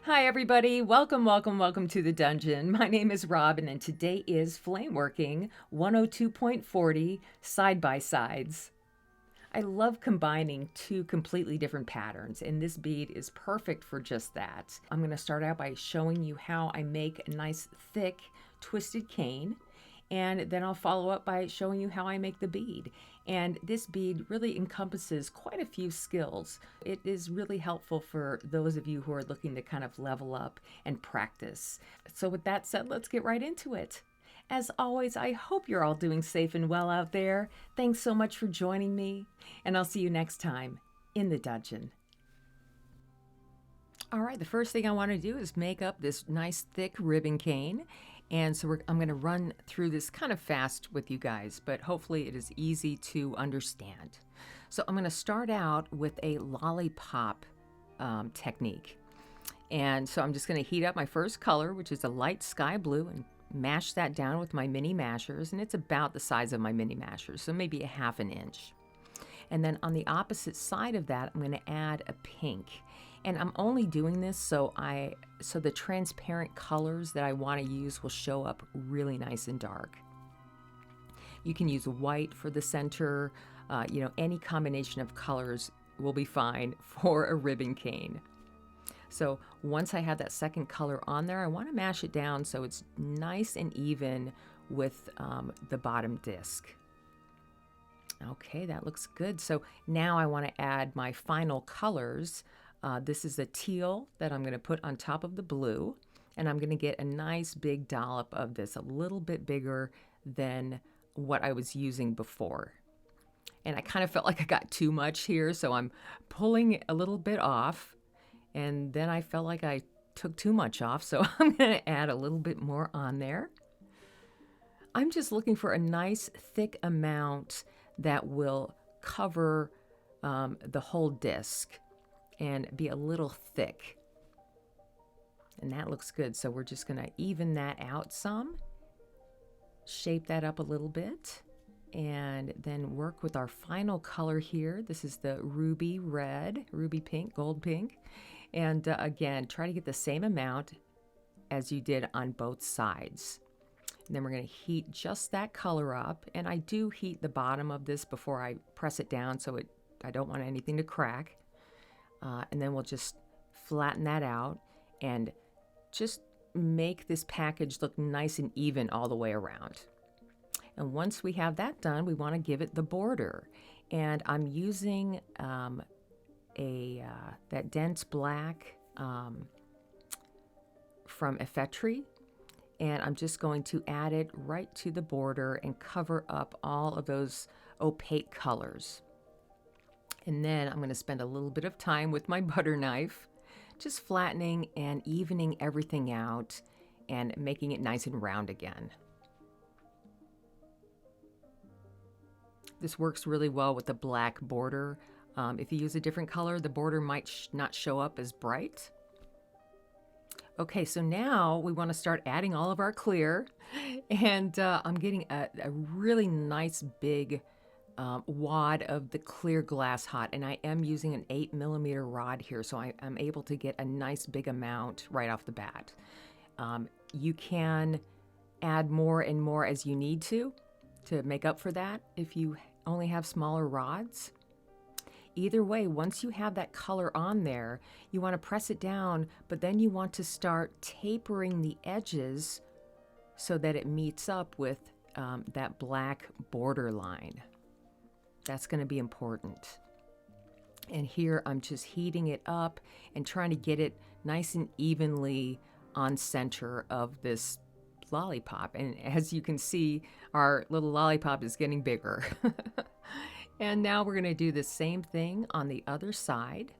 Hi, everybody. Welcome, welcome, welcome to the dungeon. My name is Robin, and today is Flameworking 102.40 side by sides. I love combining two completely different patterns, and this bead is perfect for just that. I'm going to start out by showing you how I make a nice, thick, twisted cane. And then I'll follow up by showing you how I make the bead. And this bead really encompasses quite a few skills. It is really helpful for those of you who are looking to kind of level up and practice. So with that said, let's get right into it. As always, I hope you're all doing safe and well out there. Thanks so much for joining me, and I'll see you next time in the dungeon. All right, the first thing I want to do is make up this nice thick ribbon cane. And so I'm going to run through this kind of fast with you guys, but hopefully it is easy to understand. So I'm going to start out with a lollipop technique. And so I'm just going to heat up my first color, which is a light sky blue, and mash that down with my mini mashers. And it's about the size of my mini mashers, so maybe a ½ inch. And then on the opposite side of that, I'm going to add a pink. And I'm only doing this so the transparent colors that I want to use will show up really nice and dark. You can use white for the center. Any combination of colors will be fine for a ribbon cane. So once I have that second color on there, I want to mash it down so it's nice and even with the bottom disc. Okay, that looks good. So now I want to add my final colors. This is a teal that I'm going to put on top of the blue, and I'm going to get a nice big dollop of this, a little bit bigger than what I was using before. And I kind of felt like I got too much here, so I'm pulling a little bit off, and then I felt like I took too much off, so I'm going to add a little bit more on there. I'm just looking for a nice thick amount that will cover the whole disc and be a little thick. And that looks good. So we're just going to even that out some, shape that up a little bit, and then work with our final color here. This is the ruby red, ruby pink, gold pink. And again, try to get the same amount as you did on both sides. And then we're going to heat just that color up. And I do heat the bottom of this before I press it down, so I don't want anything to crack. And then we'll just flatten that out and just make this package look nice and even all the way around. And once we have that done, we want to give it the border. And I'm using that dense black from Effetri. And I'm just going to add it right to the border and cover up all of those opaque colors. And then I'm going to spend a little bit of time with my butter knife, just flattening and evening everything out and making it nice and round again. This works really well with the black border. If you use a different color, the border might not show up as bright. Okay, so now we want to start adding all of our clear, and I'm getting a really nice big wad of the clear glass hot, and I am using an 8mm rod here, so I'm able to get a nice big amount right off the bat. You can add more and more as you need to make up for that if you only have smaller rods. Either way, once you have that color on there, you want to press it down, but then you want to start tapering the edges so that it meets up with that black border line. That's going to be important. And here I'm just heating it up and trying to get it nice and evenly on center of this lollipop. And as you can see, our little lollipop is getting bigger. And now we're going to do the same thing on the other side.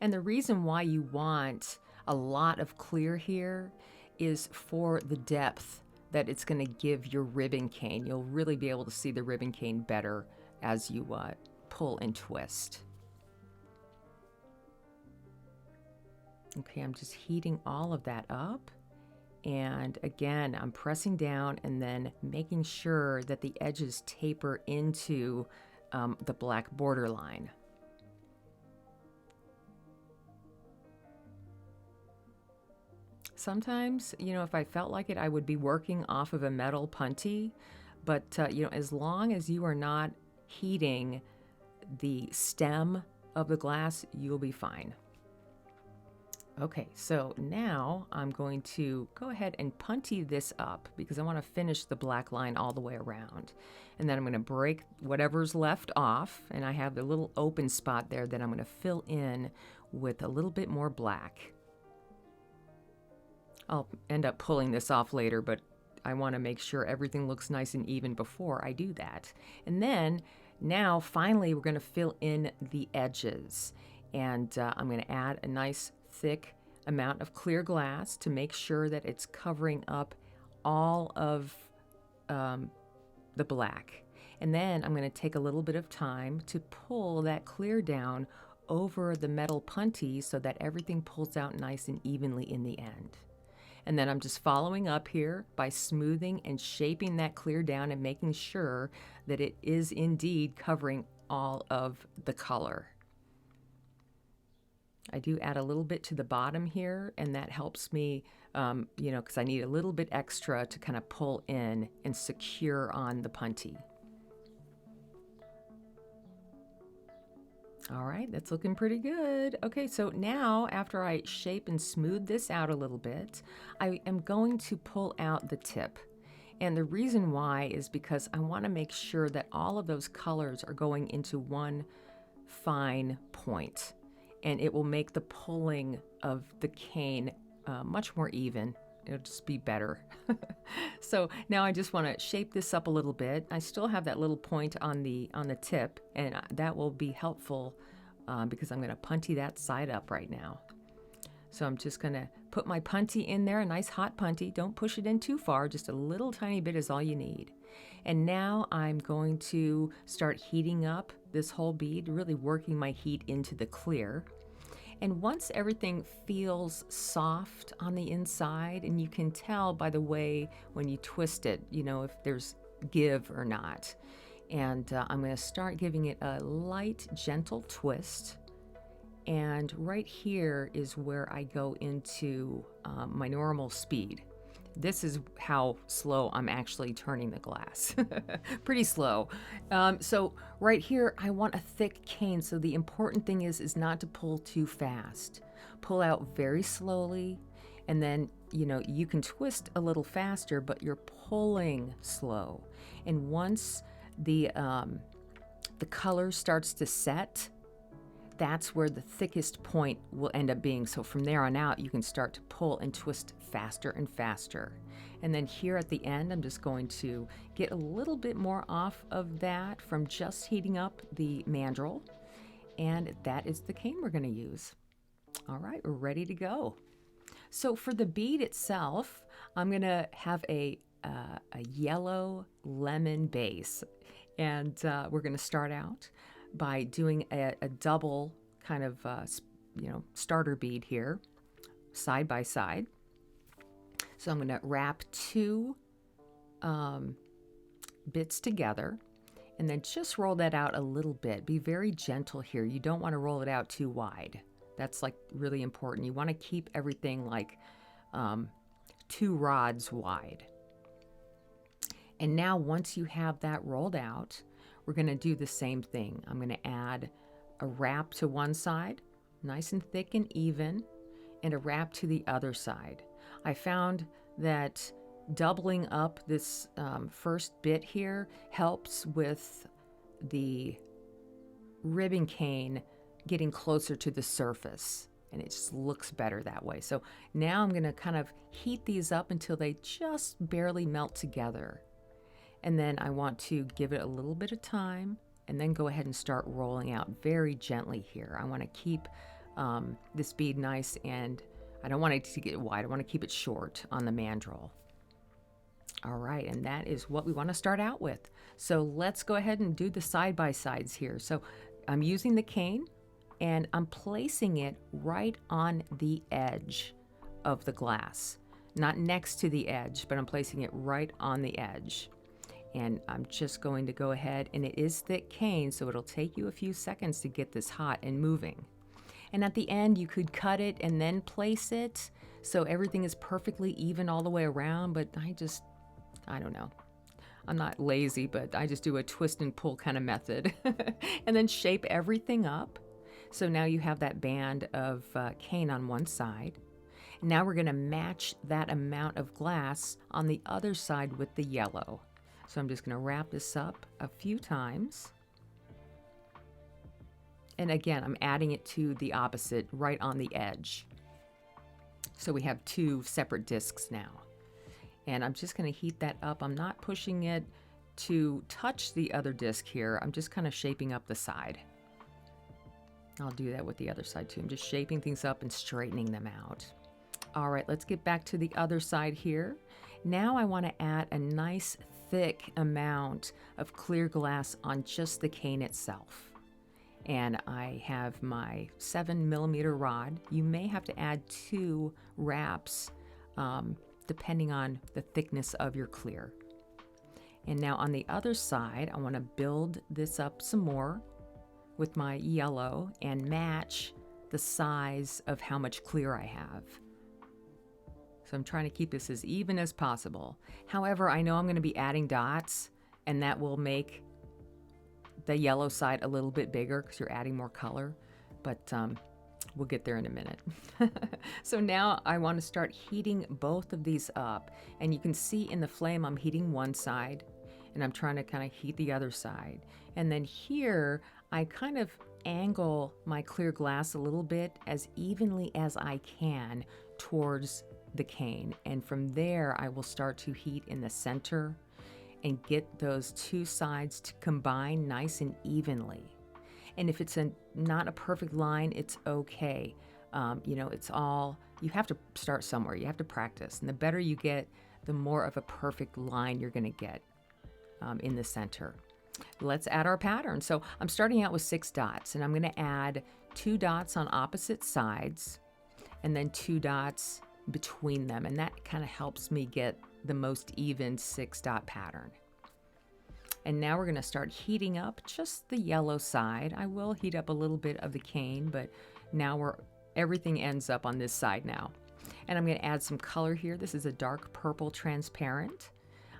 And the reason why you want a lot of clear here is for the depth that it's going to give your ribbon cane. You'll really be able to see the ribbon cane better as you pull and twist. Okay, I'm just heating all of that up. And again, I'm pressing down and then making sure that the edges taper into the black border line. Sometimes, if I felt like it, I would be working off of a metal punty. But, as long as you are not heating the stem of the glass, you'll be fine. Okay, so now I'm going to go ahead and punty this up because I want to finish the black line all the way around. And then I'm going to break whatever's left off, and I have the little open spot there that I'm going to fill in with a little bit more black. I'll end up pulling this off later, but I want to make sure everything looks nice and even before I do that. And then now finally we're going to fill in the edges, and I'm going to add a nice thick amount of clear glass to make sure that it's covering up all of the black. And then I'm going to take a little bit of time to pull that clear down over the metal punty so that everything pulls out nice and evenly in the end. And then I'm just following up here by smoothing and shaping that clear down and making sure that it is indeed covering all of the color. I do add a little bit to the bottom here, and that helps me, because I need a little bit extra to kind of pull in and secure on the punty. All right, that's looking pretty good. Okay, so now after I shape and smooth this out a little bit, I am going to pull out the tip. And the reason why is because I want to make sure that all of those colors are going into one fine point. And it will make the pulling of the cane much more even. It'll just be better. So now I just want to shape this up a little bit. I still have that little point on the tip, and that will be helpful because I'm going to punty that side up right now. So I'm just going to put my punty in there, a nice hot punty. Don't push it in too far, just a little tiny bit is all you need. And now I'm going to start heating up this whole bead, really working my heat into the clear. And once everything feels soft on the inside, and you can tell by the way when you twist it, if there's give or not. And I'm going to start giving it a light, gentle twist. And right here is where I go into my normal speed. This is how slow I'm actually turning the glass. Pretty slow. So right here, I want a thick cane. So the important thing is not to pull too fast. Pull out very slowly. And then, you can twist a little faster, but you're pulling slow. And once the color starts to set, that's where the thickest point will end up being. So from there on out, you can start to pull and twist faster and faster. And then here at the end, I'm just going to get a little bit more off of that from just heating up the mandrel. And that is the cane we're going to use. All right, we're ready to go. So for the bead itself, I'm going to have a yellow lemon base. And we're going to start out by doing a double kind of, starter bead here, side by side. So I'm going to wrap two bits together and then just roll that out a little bit. Be very gentle here. You don't want to roll it out too wide. That's like really important. You want to keep everything like 2 rods wide. And now once you have that rolled out, we're going to do the same thing. I'm going to add a wrap to one side, nice and thick and even, and a wrap to the other side. I found that doubling up this first bit here helps with the ribbon cane getting closer to the surface, and it just looks better that way. So now I'm going to kind of heat these up until they just barely melt together. And then I want to give it a little bit of time and then go ahead and start rolling out very gently here. I want to keep this bead nice, and I don't want it to get wide. I want to keep it short on the mandrel. All right, and that is what we want to start out with. So let's go ahead and do the side-by-sides here. So I'm using the cane, and I'm placing it right on the edge of the glass. Not next to the edge, but I'm placing it right on the edge. And I'm just going to go ahead, and it is thick cane, so it'll take you a few seconds to get this hot and moving. And at the end, you could cut it and then place it so everything is perfectly even all the way around, but I don't know. I'm not lazy, but I just do a twist and pull kind of method. And then shape everything up. So now you have that band of cane on one side. Now we're going to match that amount of glass on the other side with the yellow. So I'm just going to wrap this up a few times. And again, I'm adding it to the opposite right on the edge. So we have two separate discs now. And I'm just going to heat that up. I'm not pushing it to touch the other disc here. I'm just kind of shaping up the side. I'll do that with the other side too. I'm just shaping things up and straightening them out. All right, let's get back to the other side here. Now I want to add a nice thick amount of clear glass on just the cane itself. And I have my 7mm rod. You may have to add 2 wraps depending on the thickness of your clear. And now on the other side, I want to build this up some more with my yellow and match the size of how much clear I have. So I'm trying to keep this as even as possible. However, I know I'm going to be adding dots, and that will make the yellow side a little bit bigger because you're adding more color, but we'll get there in a minute. So now I want to start heating both of these up, and you can see in the flame I'm heating one side and I'm trying to kind of heat the other side. And then here I kind of angle my clear glass a little bit as evenly as I can towards the cane, and from there I will start to heat in the center and get those two sides to combine nice and evenly. And if it's not a perfect line, it's okay. It's all, you have to start somewhere. You have to practice. And the better you get, the more of a perfect line you're going to get in the center. Let's add our pattern. So I'm starting out with 6 dots, and I'm going to add 2 dots on opposite sides and then 2 dots between them. And that kind of helps me get the most even 6-dot pattern. And now we're going to start heating up just the yellow side. I will heat up a little bit of the cane, but now everything ends up on this side now. And I'm going to add some color here. This is a dark purple transparent.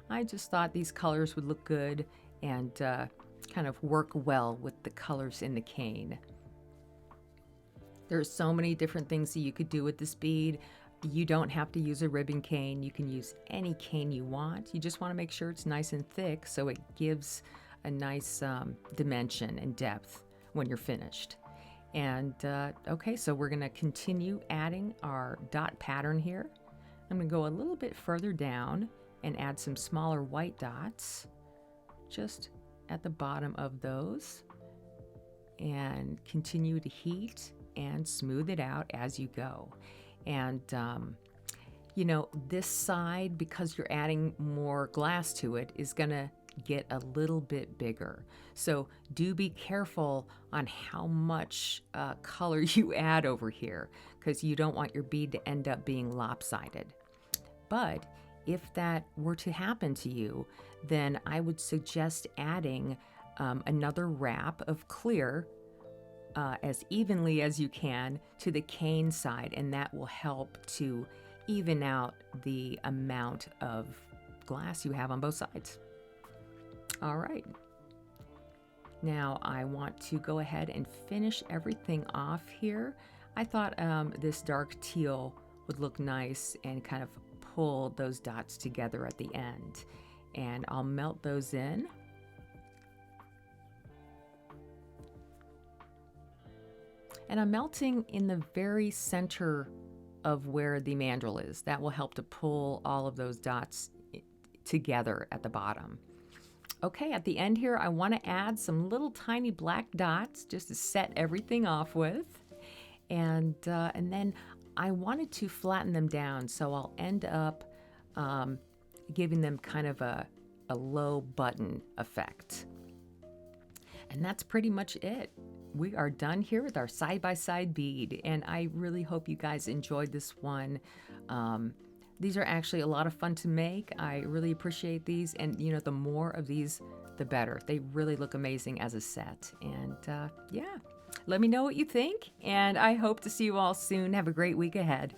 I just thought these colors would look good and kind of work well with the colors in the cane. There's so many different things that you could do with this bead. You don't have to use a ribbon cane. You can use any cane you want. You just want to make sure it's nice and thick so it gives a nice dimension and depth when you're finished. And okay, so we're going to continue adding our dot pattern here. I'm going to go a little bit further down and add some smaller white dots just at the bottom of those, and continue to heat and smooth it out as you go. And, this side, because you're adding more glass to it, is going to get a little bit bigger. So do be careful on how much color you add over here, because you don't want your bead to end up being lopsided. But if that were to happen to you, then I would suggest adding another wrap of clear as evenly as you can to the cane side, and that will help to even out the amount of glass you have on both sides. All right. Now I want to go ahead and finish everything off here. I thought this dark teal would look nice and kind of pull those dots together at the end. And I'll melt those in. And I'm melting in the very center of where the mandrel is. That will help to pull all of those dots together at the bottom. Okay, at the end here, I want to add some little tiny black dots just to set everything off with. And then I wanted to flatten them down, so I'll end up giving them kind of a low button effect. And that's pretty much it. We are done here with our side-by-side bead, and I really hope you guys enjoyed this one. These are actually a lot of fun to make. I really appreciate these, and the more of these, the better. They really look amazing as a set, and yeah. Let me know what you think, and I hope to see you all soon. Have a great week ahead.